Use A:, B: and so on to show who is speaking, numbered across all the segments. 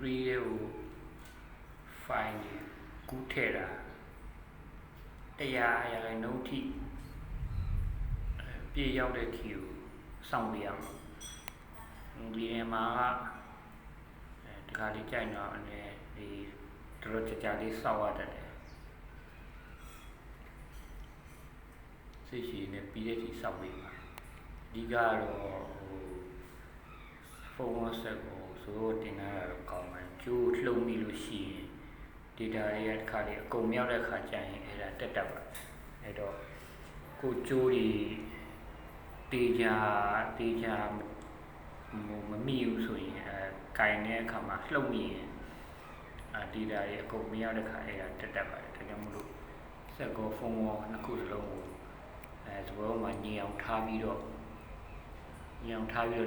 A: ကို file ကူးထည့်တာ100 ရာခိုင်နှုန်းထိပြေရောက်တဲ့ key ကိုစောင့်ပြရမှာဒီနေရာမှာတခါလေးကြိုက်တော့ဒီတော်ကြာလေးစောင့်ရတတ်တယ်စိတ်ရှိနေပြီးတဲ့ထိစောင့်ပေးပါအဓိကတော့ဖုန်းဆက်ကိုစိုးတင်လာတာတော့ကောင်းတယ်ကျိုးလှုံပြီးလို့ရှိရင် data တွေကတစ်ခါလေးအကုန်မြောက်တဲ့ခါကျရင်အဲ့ဒါတက်တတ်ပါအဲ့တော့ကိုကျိုးတွေတေချာမမိဘူးဆိုရင်ကင်တဲ့အခါမှာလှုပ်မိရင်data တွေအကုန်မရောက်တဲ့ခါအဲ့ဒါတက်တတ်ပါတယ်ဒါကြောင့်မလို့စက်ကောဖုန်းရောနှစ်ခုစလုံးကိုသဘောမှာညင်အောင်ထားပြီးတော့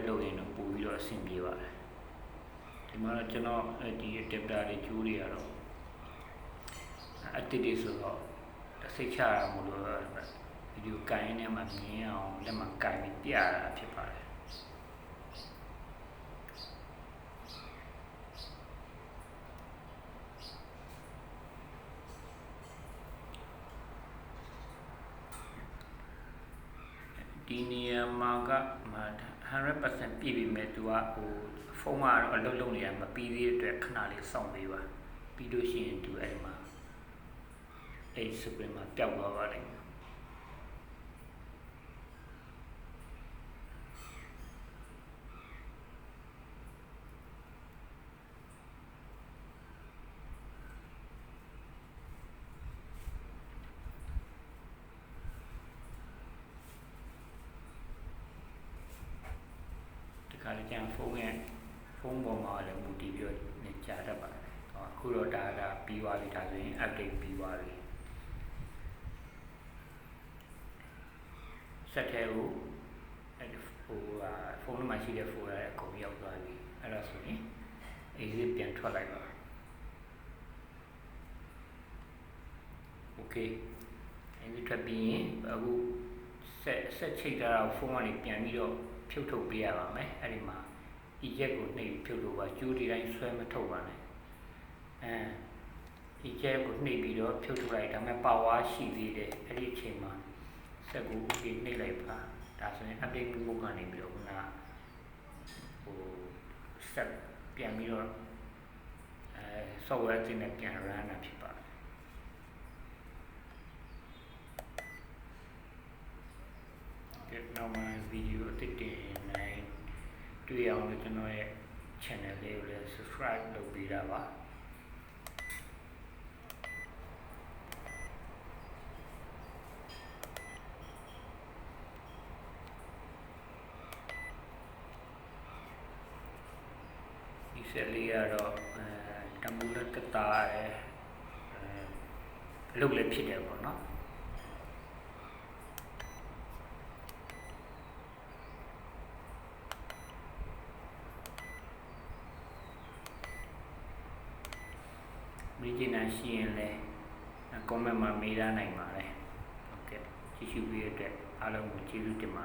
A: လုပ်ရင်တော့ပို့ပြီးတော့အဆင်ပြေပါတယ်ဒီမှာတော့ကျွန်တော်ဒီ adapter တွေကျိုးတွေကတော့အတစ်တွေဆိုတော့စိတ်ချရမလို့ဗီဒီယိုကိုင်းနေမှာမြင်အောင်လက်မှာကိုင်းပြီးပြရတာဖြစ်ပါတယ်ဒီနေရာမှာက 100% ပြည့်ပြီမဲ့သူကဖုန်းကတော့အလုပ်လုပ်နေရမပြီးသေးတဲ့အတွက်ခဏလေးစောင့်ပေးပါပြီးလို့ရှိရင်သူအဲ့ဒီမှာစပင်မှာပျောက်သွားပါလိမ့်မယ်ဒီကနေ့ကျန်ဖုန်းပေါ်မှာလည်းမူတည်ပြီးနေကြတတ်ပါတယ်အခုတော့ဒါပြီးသွားပြီဒါဆိုရင် update ပြီးသွားပြီဆက်ထဲကိုဖုန်းမှာရှိတဲ့ folder အကုန်ရောက်သွားပြီအဲ့ဒါဆိုရင် exit ပြန်ထွက်လိုက်ပါ okay exit ထွက်ပြီးရင်အခုဆက်ချိတ်တာဖုန်းကနေပြန်ပြီးတော့ဖြုတ်ထုတ်ပေးရပါမယ်အဲ့ဒီမှာ eject ကိုနှိပ်ဖြုတ်ထုတ်ပါကျိုးဒီတိုင်းဆွဲမထုတ်ပါနဲ့eject ကိုနှိပ်ပြီးတော့ဖြုတ်ထုတ်လိုက်ဒါပေမဲ့ power ရှိသေးတယ်အဲ့ဒီအချိန်မှာဆက်ကို okay နှိပ်လိုက်ပါဒါဆိုရင် update မှုကနေပြီးတော့ခုနဆက်ပြန်ပြီးတော့software တင်နဲ့ပြန် run တာဖြစ်ပါတယ်နောက်မှဗီဒီယိုအသစ်တင်နိုင်တွေ့အောင်လို့ကျွန်တော်ရဲ့ channel လေးကိုလည်း subscribe လုပ်ပေးတာပါဒီဆက်လေးကတော့တမူလတတာရဲ့အလုပ်လည်းဖြစ်တယ်ပေါ့နော်မိကျင်နာရှိရင်လည်း comment မှာမေးရနိုင်ပါတယ်ဟုတ်ကဲ့ကြည့်ရှုပေးတဲ့အတွက်အားလုံးကိုကျေးဇူးတင်ပါတယ်